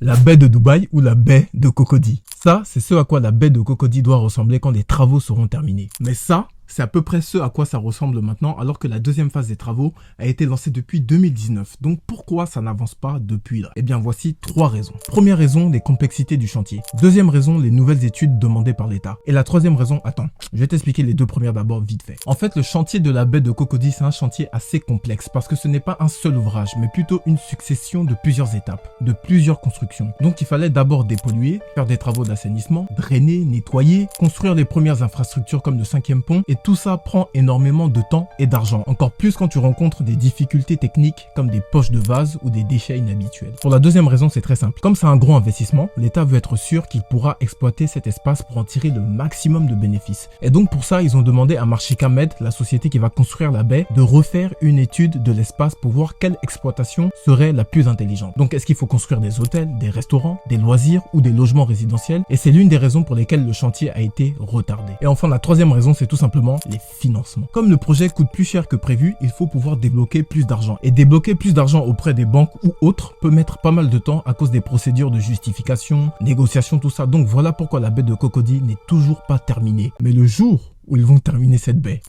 La baie de Dubaï ou la baie de Cocody. Ça, c'est ce à quoi la baie de Cocody doit ressembler quand les travaux seront terminés. Mais ça, c'est à peu près ce à quoi ça ressemble maintenant, alors que la deuxième phase des travaux a été lancée depuis 2019. Donc pourquoi ça n'avance pas depuis là? Eh bien voici 3 raisons. Première raison, les complexités du chantier. Deuxième raison, les nouvelles études demandées par l'État. Et la troisième raison, attends, je vais t'expliquer les deux premières d'abord vite fait. En fait, le chantier de la baie de Cocody, c'est un chantier assez complexe parce que ce n'est pas un seul ouvrage, mais plutôt une succession de plusieurs étapes, de plusieurs constructions. Donc il fallait d'abord dépolluer, faire des travaux d'assainissement, drainer, nettoyer, construire les premières infrastructures comme le 5e pont, et tout ça prend énormément de temps et d'argent. Encore plus quand tu rencontres des difficultés techniques comme des poches de vase ou des déchets inhabituels. Pour la deuxième raison, c'est très simple. Comme c'est un gros investissement, l'État veut être sûr qu'il pourra exploiter cet espace pour en tirer le maximum de bénéfices. Et donc pour ça, ils ont demandé à Marshika Med, la société qui va construire la baie, de refaire une étude de l'espace pour voir quelle exploitation serait la plus intelligente. Donc est-ce qu'il faut construire des hôtels, des restaurants, des loisirs ou des logements résidentiels? Et c'est l'une des raisons pour lesquelles le chantier a été retardé. Et enfin, la troisième raison, c'est tout simplement les financements. Comme le projet coûte plus cher que prévu, il faut pouvoir débloquer plus d'argent. Et débloquer plus d'argent auprès des banques ou autres peut mettre pas mal de temps à cause des procédures de justification, négociation, tout ça. Donc voilà pourquoi la baie de Cocody n'est toujours pas terminée. Mais le jour où ils vont terminer cette baie,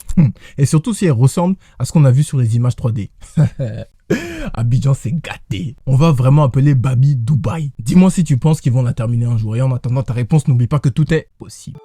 et surtout si elle ressemble à ce qu'on a vu sur les images 3D. Abidjan, c'est gâté. On va vraiment appeler Babi Dubaï. Dis-moi si tu penses qu'ils vont la terminer un jour. Et en attendant ta réponse, n'oublie pas que tout est possible.